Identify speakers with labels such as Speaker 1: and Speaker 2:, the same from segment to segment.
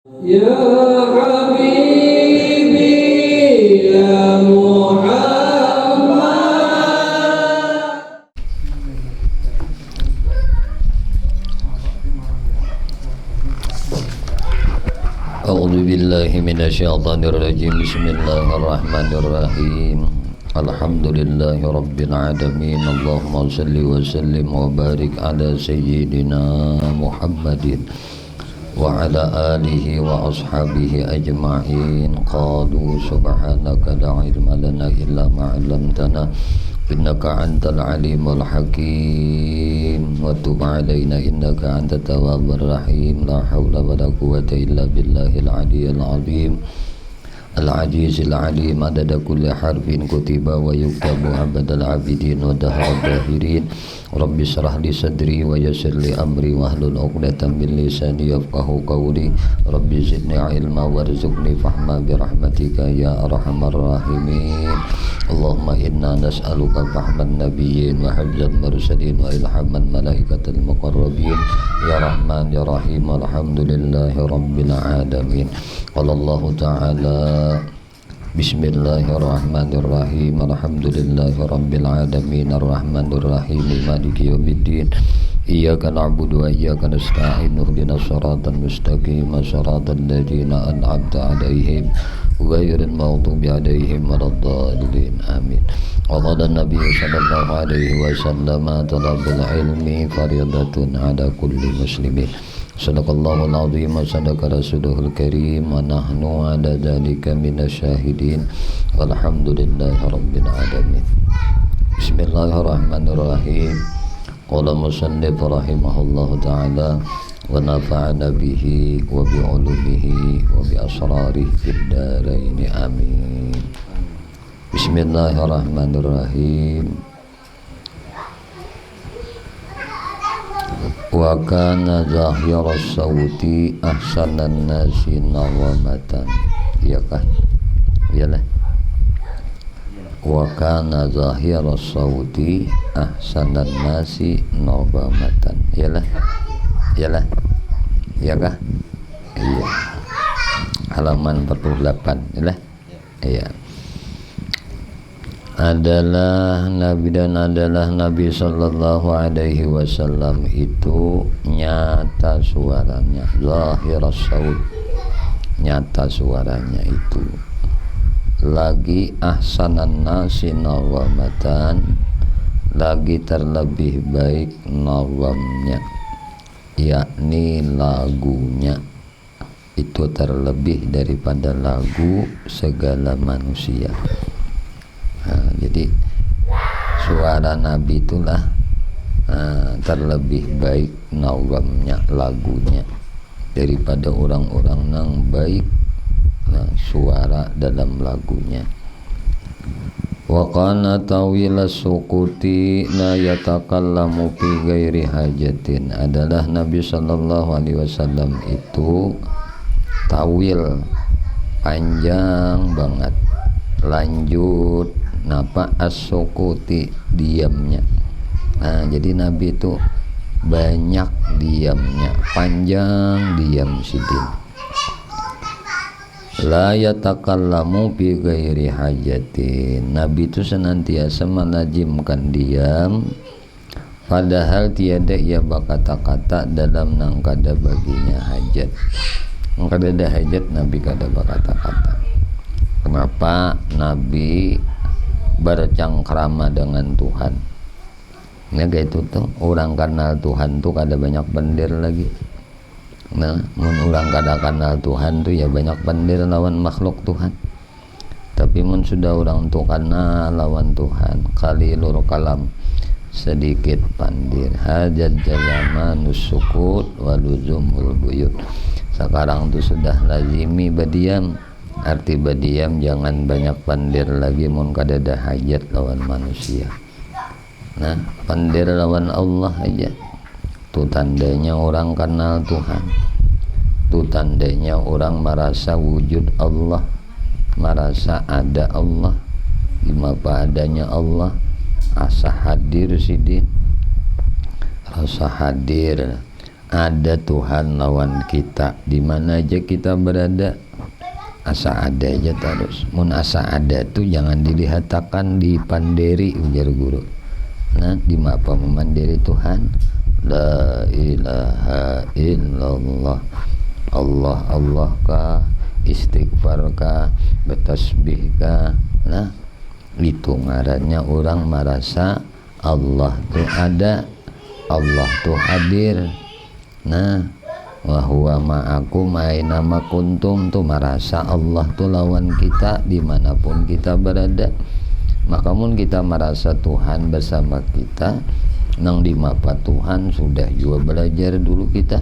Speaker 1: Ya Habibi ya Muhammad.
Speaker 2: A'udzu billahi minasyaitonir rajim. Bismillahirrahmanirrahim. Alhamdulillahi rabbil alamin. Allahumma shalli wa sallim wa barik ala sayyidina Muhammadin wa ala alihi wa ashabihi ajma'in. Qalu subhanaka la ilma lana illa ma 'allamtana innaka antal alimul hakim wa tub alaina innaka antat tawwabur rahim. La haula wala quwwata illa billahil aliyyil azim al-azizil alim. Adada kulli harfin kutiba wa yuktabu abadal abidin wa dahar dahirin. Rabbi syrah li sadri wa yassir li amri wahlul 'uqdatam min lisani yafqahu qawli. Rabbi zidni ilma warzuqni fahma bi rahmatika ya arhamar rahimin. Allahumma inna nas'aluka fahman nabiyyin wa hifdzal mursalin wa ilhaman malaikatil muqarrabin ya rahman ya rahim. Alhamdulillahi rabbil alamin. Qala Allah ta'ala Bismillahirrahmanirrahim. Alhamdulillahi rabbil alamin arrahmanir rahim maliki yaumiddin. Iyyaka na'budu wa iyyaka nasta'in ihdinas siratal mustaqim siratal ladzina an'amta 'alaihim ghairil maghdubi 'alaihim waladdallin. Amin. Wa qala an-nabiy sallallahu alaihi wasallam talabul ilmi fardhatun 'ala kulli muslimin. Sadaqallahul azim wa sadaqa rasuluhul karim wa nahnu 'ala dzalika minasyahidin walhamdulillahi rabbil alamin. Bismillahirrahmanirrahim. Qala musannif rahimahullahu ta'ala wa nafa'ana bihi wa bi 'ulumihi wa bi asrarihi fid dharain amin. Bismillahirrahmanirrahim. Wa kana zahiras sawti ahsanan nasi nawamatan. Iya kan? Iyalah. Wa kana zahiras sawti ahsanan nasi nawamatan. Iyalah. Iyalah. Iya kah? Iya. Halaman 48. Iyalah. Iya. Adalah Nabi sallallahu alaihi wasallam itu nyata suaranya, zahiras saut, nyata suaranya itu, lagi ahsanan nasi nawamatan, lagi terlebih baik nawamnya, yakni lagunya itu terlebih daripada lagu segala manusia. Nah, jadi suara Nabi itulah terlebih baik nawamnya, lagunya, daripada orang-orang yang baik suara dalam lagunya. Wa qana tawila sukuti la yatakallamu fi ghairi hajatin. Adalah Nabi sallallahu alaihi wasallam itu tawil, panjang banget, lanjut napa as-sukuti, diamnya. Nah, jadi Nabi itu banyak diamnya, panjang diam sidin. La yatakallamu bi ghairi hajatin. Nabi itu senantiasa melazimkan diam, padahal tiada ia berkata-kata dalam nang kada baginya hajat. Kada ada hajat Nabi kada berkata-kata. Kenapa? Nabi bercengkrama dengan Tuhan. Nah, kayak itu tuh orang kenal Tuhan tuh kada banyak pendir lagi. Nah, mun orang kada kenal Tuhan tuh ya banyak pendir lawan makhluk Tuhan. Tapi mun sudah orang tuh kenal lawan Tuhan, qalilul kalam, sedikit pandir. Hajat jalamanus sukut waluzumul buyut. Sekarang tuh sudah lazimi badiam. Arti badiam jangan banyak pandir lagi mun kada ada hajat lawan manusia. Nah, pandir lawan Allah aja. Itu tandanya orang kenal Tuhan. Itu tandanya orang merasa wujud Allah, merasa ada Allah, apa adanya Allah, asa hadir sidin, rasa hadir, ada Tuhan lawan kita di mana aja kita berada, asa ada aja terus. Mun asa ada tuh jangan dilihatkan di panderi, ujar guru. Nah, di mapa memandiri Tuhan, la ilaha illallah, Allah Allah kah, istighfar kah, bertasbih kah. Nah, itu ngarannya orang merasa Allah tuh ada, Allah tuh hadir. Nah, wa huwa ma'akum aina ma kuntum, tuh merasa Allah tuh lawan kita dimanapun kita berada. Maka mun kita merasa Tuhan bersama kita, nang di mapa Tuhan sudah juga belajar dulu kita.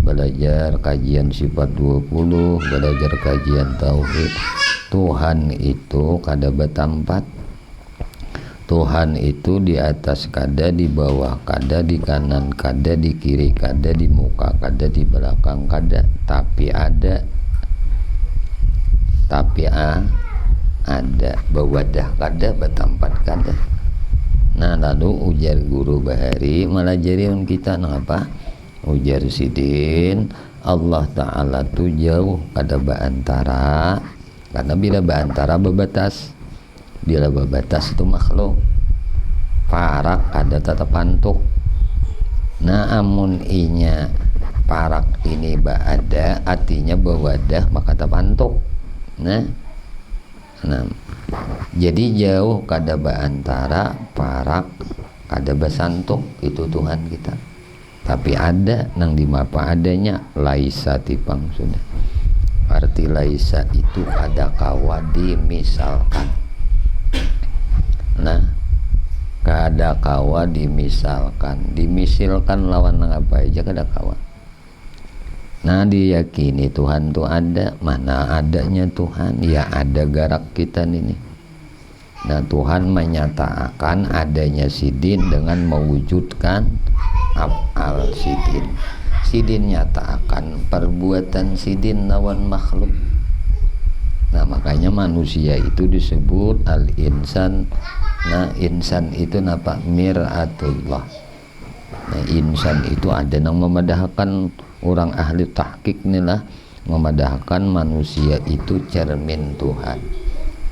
Speaker 2: Belajar kajian sifat 20, belajar kajian tauhid. Tuhan itu kada betampat. Tuhan itu di atas kada, di bawah kada, di kanan kada, di kiri kada, di muka kada, di belakang kada, tapi ada. Tapi ada, bawadah kada, betampat kada. Nah, lalu ujar guru Bahari malah jariun kita apa? Ujar Sidin, Allah Ta'ala tu jauh kada baantara, karena bila baantara bebatas, bila bebatas itu makhluk parak kada tetap pantuk. Nah, amun inya parak ini ada artinya bawadah maka terpantuk. Nah, jadi jauh kada baantara, parak kada basantuk, itu Tuhan kita. Tapi ada nang di mapa adanya, laisa tipang sudah. Arti laisa itu kada kawa dimisalkan. Nah, kada kawa dimisalkan, dimisilkan lawan nang apa aja kada kawa. Nah, diyakini Tuhan tuh ada. Mana adanya Tuhan? Ya ada garak kita ini. Nah, Tuhan menyatakan adanya Sidin dengan mewujudkan af'al Sidin. Sidin nyatakan perbuatan Sidin lawan makhluk. Nah, makanya manusia itu disebut al-insan. Nah, insan itu napa? Mir'atullah. Nah, insan itu ada yang memadahkan, orang ahli tahqiq inilah memadahkan manusia itu cermin Tuhan.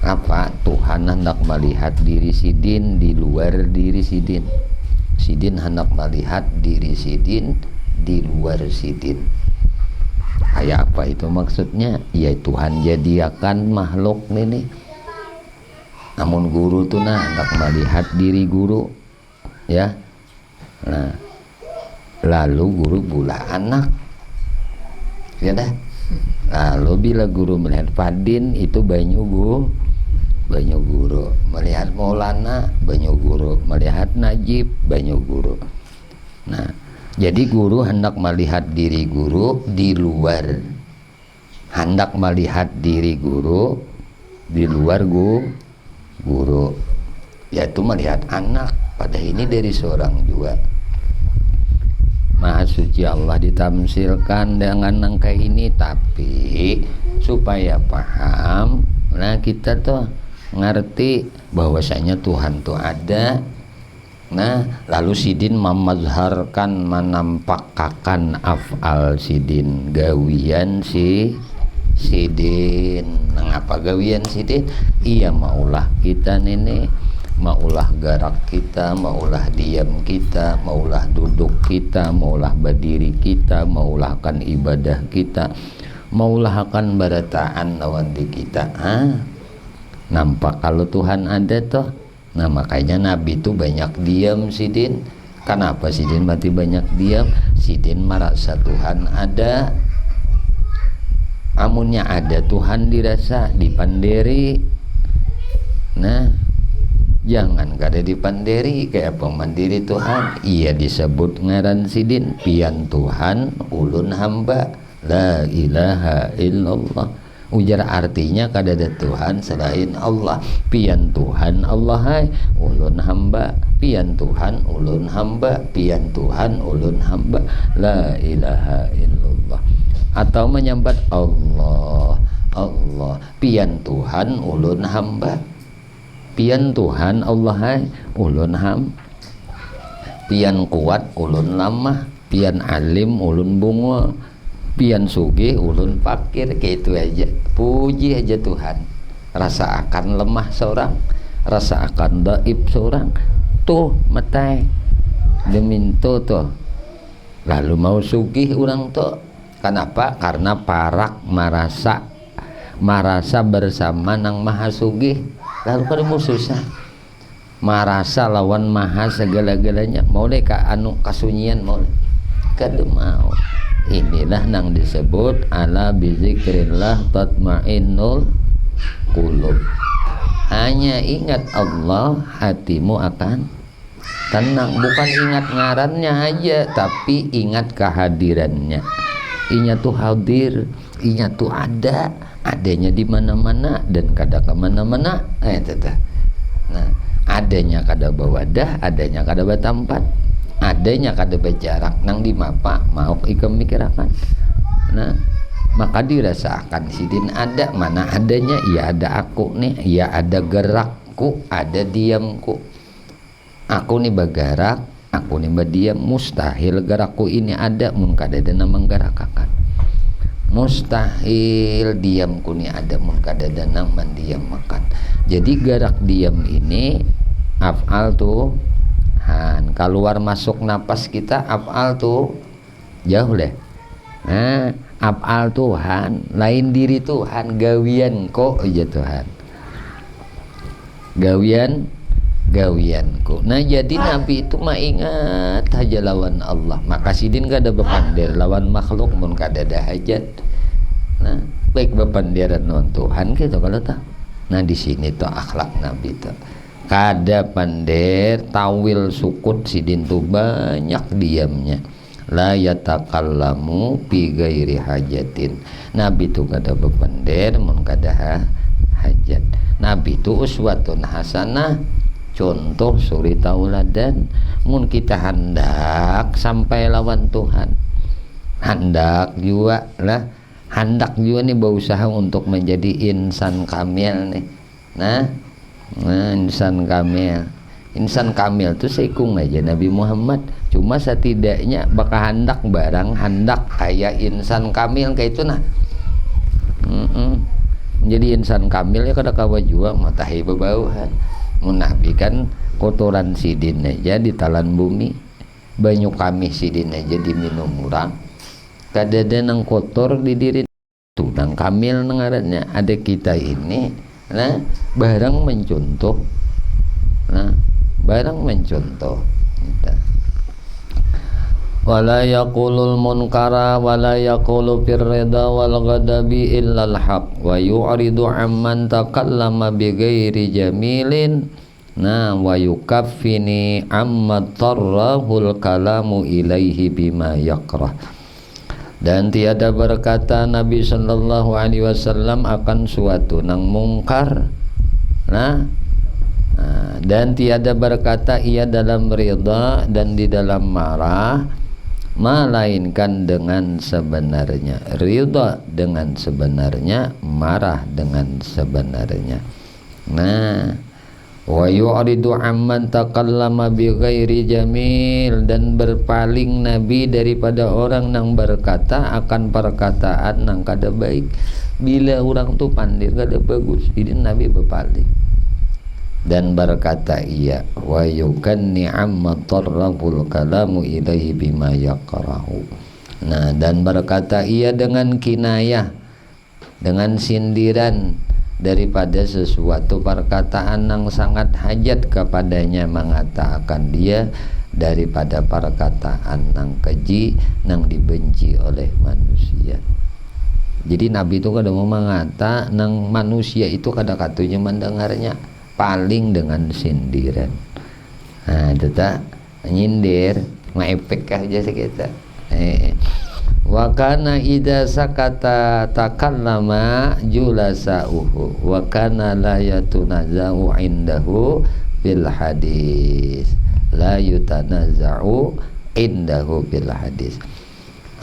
Speaker 2: Apa? Tuhan hendak melihat diri Sidin di luar diri Sidin. Sidin hendak melihat diri Sidin di luar Sidin. Kayak apa itu maksudnya? Ya, Tuhan jadiakan makhluk ini. Namun guru tuh hendak melihat diri guru, ya. Nah, lalu guru pula anak, ya dah. Lalu bila guru melihat Fadin itu banyu guru, melihat Maulana banyu guru, melihat Najib banyu guru. Nah, jadi guru hendak melihat diri guru di luar, hendak melihat diri guru di luar guru, yaitu melihat anak. Pada ini dari seorang juga. Maha suci Allah ditamsilkan dengan angka ini, tapi supaya paham, nah kita tuh ngerti bahwasanya Tuhan tuh ada. Nah, lalu Sidin memazharkan, menampakkan af'al Sidin, gawian Sidin. Mengapa gawian Sidin? Iya, maulah kita nenek, maulah garak kita, maulah diam kita, maulah duduk kita, maulah berdiri kita, maulah akan ibadah kita, maulah akan barataan lawan di kita. Nampak kalau Tuhan ada toh. Nah, makanya Nabi itu banyak diam Sidin. Kenapa Sidin mati banyak diam? Sidin merasa Tuhan ada. Amunnya ada Tuhan dirasa, dipanderi. Nah, jangan kada dipanderi kayak pemandiri Tuhan. Ia disebut ngaran Sidin, pian Tuhan ulun hamba, la ilaha illallah. Ujar artinya kada ada Tuhan selain Allah. Pian Tuhan Allah hai, ulun hamba. Pian Tuhan ulun hamba. Pian Tuhan ulun hamba, la ilaha illallah. Atau menyambat Allah, Allah. Pian Tuhan ulun hamba. Pian Tuhan Allah hai, ulun ham. Pian kuat ulun lamah. pian alim ulun bunga, pian sugih ulun fakir, gitu aja. Puji aja Tuhan. Rasa akan lemah seorang, rasa akan dhaif seorang, tuh metai deminto tuh lalu mau sugih orang tuh. Kenapa? Karena parak marasa bersama nang maha sugih, lalu kada mau susah marasa lawan maha segala-galanya, mau deh ka anu kasunyian mau kada mau. Inilah nang disebut ala bizikrillah tatmainnul qulub. Hanya ingat Allah, hatimu akan tenang. Bukan ingat ngarannya aja, tapi ingat kehadirannya. Inya tuh hadir, inya tuh ada, adanya di mana-mana dan kada ke mana-mana. Nah, adanya kada bawadah, adanya kada batampat, adanya kada berjarak, nang di mapa mau ikam mikirakan. Nah, maka dirasakan sidin ada, mana adanya, ya ada aku nih, ya ada gerakku, ada diamku. Aku nih bergerak, aku nih berdiam. Mustahil gerakku ini ada mun kada ada menggerakakan. Mustahil diamku nih ada mun kada ada nang mendiam makan. Jadi gerak diam ini af'al tuh han, keluar masuk napas kita af'al tuh jauh deh. Nah, af'al Tuhan, lain diri Tuhan, gawian kok aja Tuhan. Gawianku. Nah, jadi Nabi itu mah ingat aja lawan Allah. Maka sidin kada bepandir lawan makhluk mun kada ada hajat. Nah, baik bepandiran lawan Tuhan gitu kalau tak. Nah, di sini tuh akhlak Nabi tuh. Kada pandir tawil sukut, sidin tuh banyak diamnya. La yatakallamu bi ghairi hajatin. Nabi tuh kada bepandir mun kada hajat. Nabi tuh uswatun hasanah, contoh suri tauladan. Mun kita hendak sampai lawan Tuhan, hendak juga nih berusaha untuk menjadi insan kamil nih. Nah, insan kamil tuh seikung aja Nabi Muhammad. Cuma setidaknya bakal hendak barang hendak kayak insan kamil kayak itu nah. Menjadi insan kamil ya kada kawa jua matahi bebauhan. Nabi kan kotoran sidin aja ditalan bumi, banyu kami sidin aja diminum orang, kadada nang kotor di diri tuh nang kamil nengarannya. Ada kita ini nah barang mencontoh, wala yaqulul munkara wala yaqulu firrida wal ghadabi illal haq wa yu'ridu amman takallama bi ghairi jamilin. Nah, wa yukaffini amma tarrahul kalamu ilaihi bima yakrah. Dan tiada berkata Nabi sallallahu alaihi wasallam akan suatu nang mungkar. Dan tiada berkata ia dalam ridha dan di dalam marah, melainkan dengan sebenarnya. Ridha dengan sebenarnya, marah dengan sebenarnya. Nah, wa yu'ridu amman takallama bi ghairi jamil, dan berpaling Nabi daripada orang yang berkata akan perkataan yang kada baik. Bila orang tu pandir kada bagus, ini Nabi berpaling dan berkata ia wa yukanni amma tarrabul kalamu ilaihi bima yakrahu. Nah, dan berkata ia dengan kinayah, dengan sindiran daripada sesuatu perkataan yang sangat hajat kepadanya mengatakan dia daripada perkataan yang keji yang dibenci oleh manusia. Jadi Nabi itu kada mau mengata nang manusia itu kada katunya mendengarnya, paling dengan sindiran. Nah, itu tak nyindir ngepek aja sekitar. Wa kana idza sakata takallama julasauhu wa kana la yatunazau indahu bil hadis, la yutanazau indahu bil hadis.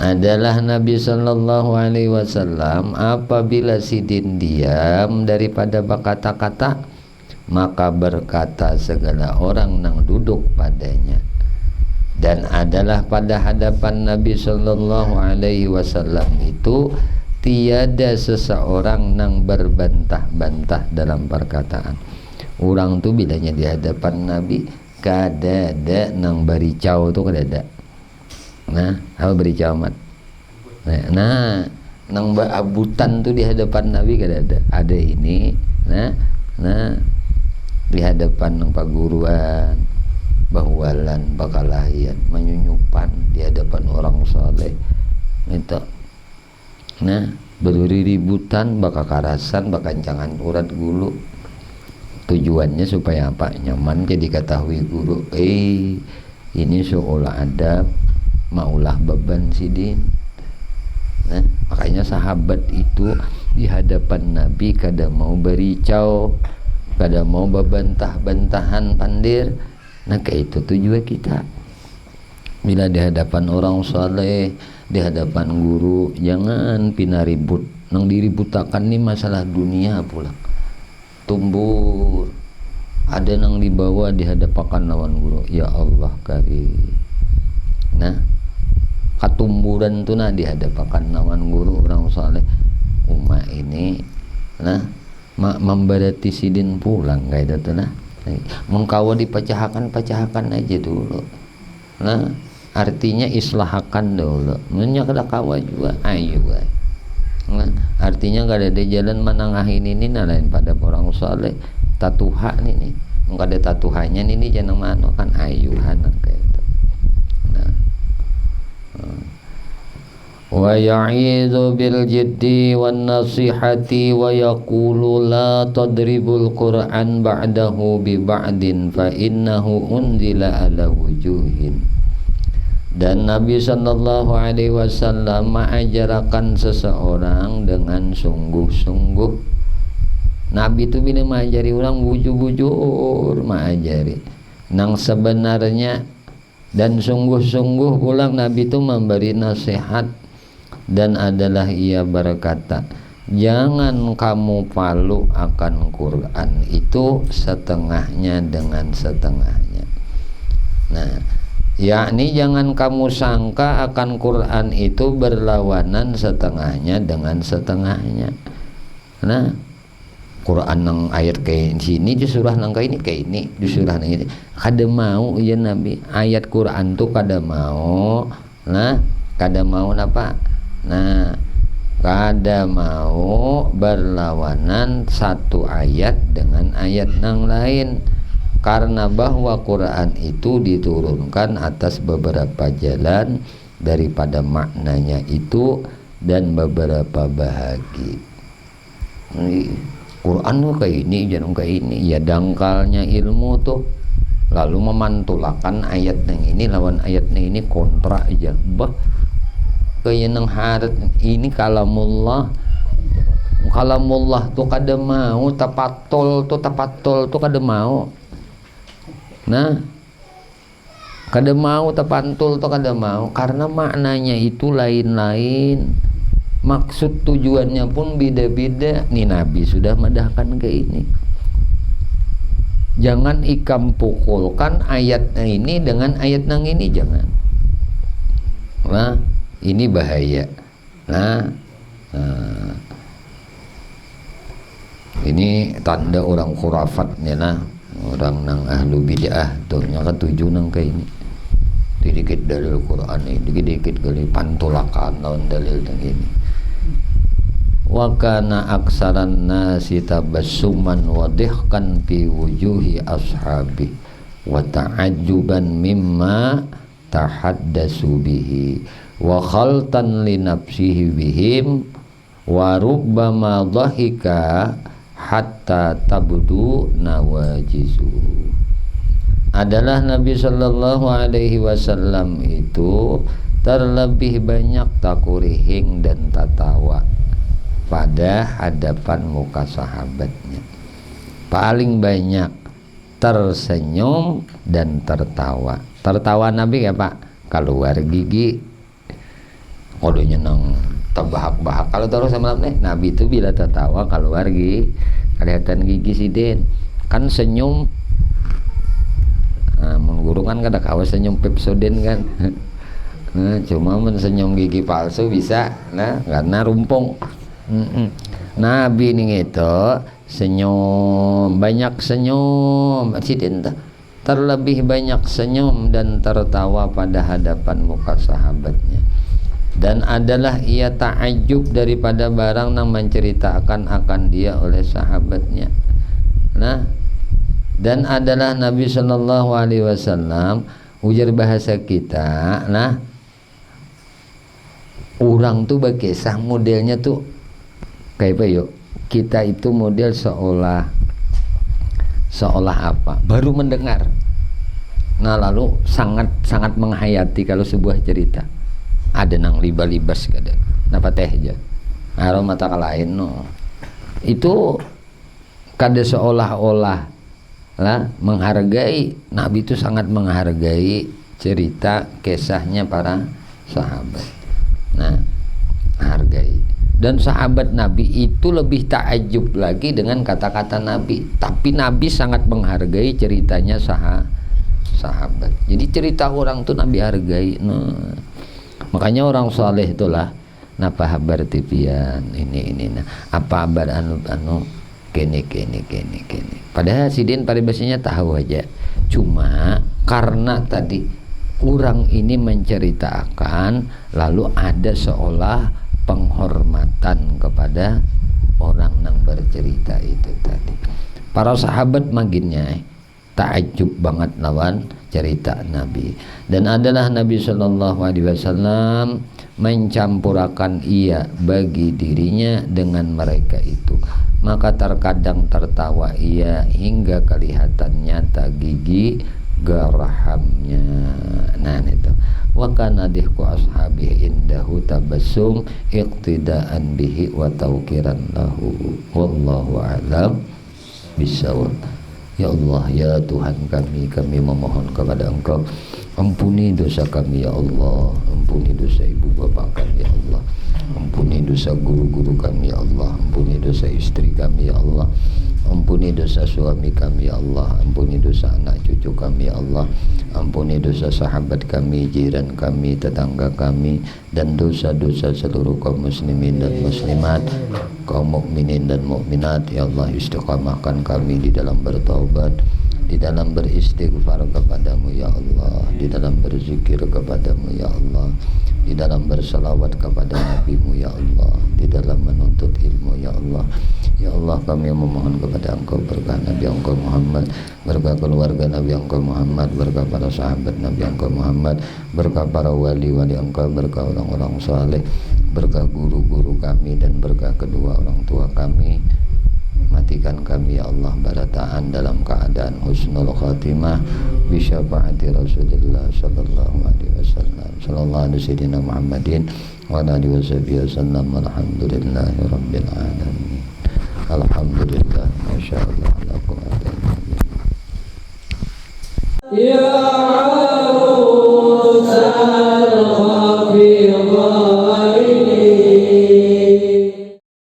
Speaker 2: Adalah Nabi sallallahu alaihi wasallam apabila sidin diam daripada berkata-kata, maka berkata segala orang yang duduk padanya, Dan adalah pada hadapan Nabi sallallahu alaihi wasallam itu tiada seseorang nang berbantah-bantah dalam perkataan. Orang tuh bilanya di hadapan Nabi kadada nang bericau tuh kadada. Nah, apa bericau mat? Nah, nang abutan tuh di hadapan Nabi kadada. Ada ini. Nah di hadapan nang paguruan, bahualan, bakalahian, menyunyupan di hadapan orang saleh. Itu. Nah, berduri ributan, baka karasan, baka kancangan urat gulu. Tujuannya supaya apa? Nyaman jadi ketahui guru. Ini seolah ada maulah beban sidin. Nah, makanya sahabat itu di hadapan Nabi kada mau bericau, kada mau bebantah-bantahan pandir. Nah, kayak itu tujuan kita. Bila di hadapan orang saleh, di hadapan guru, jangan pinaribut. Nang diributakan ni masalah dunia pula. Tumbur. Ada nang dibawa di hadapan lawan guru. Ya Allah karim. Nah, katumburan tu nah di hadapan lawan guru orang saleh. Umat ini, nah, memberati sidin pulang kayak itu nah. Mengkawa dipecahakan aja dulu. Nah, artinya islahakan dulu. Menyak ada kawa juga, ayo guys. Nah, artinya gak ada jalan menangahin ini nah lain pada orang saleh. Tatuha nih, nggak ada tatuhannya ini jangan mana kan ayuhan kayak itu. Nah, wa ya'idzu bil jiddi wan nasihati wa yaqulu la tadribul Qur'an ba'dahu bi ba'din fa innahu unzila ala wujuhin. Dan Nabi sallallahu alaihi wasallam mengajarkan seseorang dengan sungguh-sungguh. Nabi itu bila mengajari orang bujur-bujur mengajari nang sebenarnya dan sungguh-sungguh pulang Nabi itu memberi nasihat. Dan adalah ia berkata, jangan kamu palu akan Quran itu setengahnya dengan setengahnya. Nah, yakni jangan kamu sangka akan Quran itu berlawanan setengahnya dengan setengahnya. Nah, Quran nang ayat kayak sini di surah nang kayak ini di surah nang ini kada mau ya Nabi ayat Quran tuh kada mau. Nah, kada mau apa? Nah, kada mau berlawanan satu ayat dengan ayat nang lain, karena bahwa Quran itu diturunkan atas beberapa jalan daripada maknanya itu dan beberapa bahagi. Quran tuh kayak ini jangan kayak ini ya, dangkalnya ilmu tuh lalu memantulakan ayat yang ini lawan ayat yang ini kontra aja kayak nang harat ini kalamullah tuh kada mau tapatul tuh kada mau. Nah, kada mau tapantul tuh kada mau karena maknanya itu lain-lain, maksud tujuannya pun beda-beda. Nih Nabi sudah madahkan ke ini, jangan ikam pukulkan ayat ini dengan ayat nang ini, jangan. Nah, ini bahaya. Nah, ini tanda orang khurafatnya lah, orang nang ahlu bid'ah tuh yang ketujuh nang kayak ini. Dikit dalil Quran ini, dikit kali pantulakan lawan dalil nang ini. Wa kana aksaran nasi tabassuman wa dihkan fi wujuhi ashabi wa ta'ajjuban mimma tahaddasu bihi wa khaltan li nafsihi bihim wa rubbama dhahika hatta tabdu nawajizu. Adalah Nabi sallallahu alaihi wasallam itu terlebih banyak takurihing dan tatawa pada hadapan muka sahabatnya. Paling banyak tersenyum dan tertawa. Tertawa Nabi ya Pak, keluar gigi kodonya nang terbahak-bahak. Kalau terus sama Nabi itu bila tertawa keluar gigi kelihatan gigi sidin. Kan senyum Nah, mun guru kan kada kawa senyum Pepsodent kan. Nah, cuma mun senyum gigi palsu bisa, nah karena rumpung. Nabi nih itu senyum, banyak senyum, terlebih banyak senyum dan tertawa pada hadapan muka sahabatnya. Dan adalah ia ta'ajub daripada barang yang menceritakan akan dia oleh sahabatnya. Nah, dan adalah Nabi Shallallahu Alaihi Wasallam ujar bahasa kita, nah orang tuh berkisah modelnya tuh kayak apa yuk? Kita itu model seolah apa? Baru mendengar. Nah lalu sangat menghayati kalau sebuah cerita. Ada nang libas kada, napa teh aja. Aroma mata lain no. Itu kada seolah-olah lah menghargai. Nabi itu sangat menghargai cerita kisahnya para sahabat. Nah, hargai. Dan sahabat Nabi itu lebih takjub lagi dengan kata-kata Nabi. Tapi Nabi sangat menghargai ceritanya sahabat. Jadi cerita orang tuh Nabi hargai. Nah, makanya orang soleh itulah napa habar tipian ini nah apa habar anu kene. Padahal sidin paribasanya tahu aja. Cuma karena tadi orang ini menceritakan lalu ada seolah penghormatan kepada orang yang bercerita itu tadi. Para sahabat maginnya takjub banget lawan cerita Nabi. Dan adalah Nabi Shallallahu Alaihi Wasallam mencampurakan ia bagi dirinya dengan mereka itu. Maka terkadang tertawa ia hingga kelihatan nyata gigi garahamnya. Nah itu. Wa kana dihku ashabi indahu tabassum iqtidaan bihi wa tauqiran lahu. Wallahu a'lam bisawab. Ya Allah, ya Tuhan kami memohon kepada Engkau, ampuni dosa kami ya Allah, ampuni dosa ibu bapak kami ya Allah, ampuni dosa guru-guru kami ya Allah, ampuni dosa istri kami ya Allah, ampuni dosa suami kami ya Allah, ampuni dosa anak cucu kami ya Allah, ampuni dosa sahabat kami, jiran kami, tetangga kami, dan dosa-dosa seluruh kaum muslimin dan muslimat, kaum mukminin dan mukminat ya Allah. Istiqamahkan kami di dalam bertaubat, di dalam beristighfar kepadamu ya Allah, di dalam berzikir kepadamu ya Allah, di dalam berselawat kepada nabimu ya Allah, di dalam menuntut ilmu ya Allah. Ya Allah, kami memohon kepada Engkau berkah Nabi Engkau Muhammad, berkah keluarga Nabi Engkau Muhammad, berkah para sahabat Nabi Engkau Muhammad, berkah para wali-wali Engkau, berkah orang-orang saleh, berkah guru-guru kami, dan berkah kedua orang tua kami. Matikan kami ya Allah barataan dalam keadaan husnul khatimah bi syafaati Rasulullah sallallahu alaihi wasallam. Sallallahu alaihi sayyidina Muhammadin wa ala alihi wasallam. Alhamdulillahi rabbil alamin. Alhamdulillah, masyaallah, la quwwata illa billah.
Speaker 1: Ya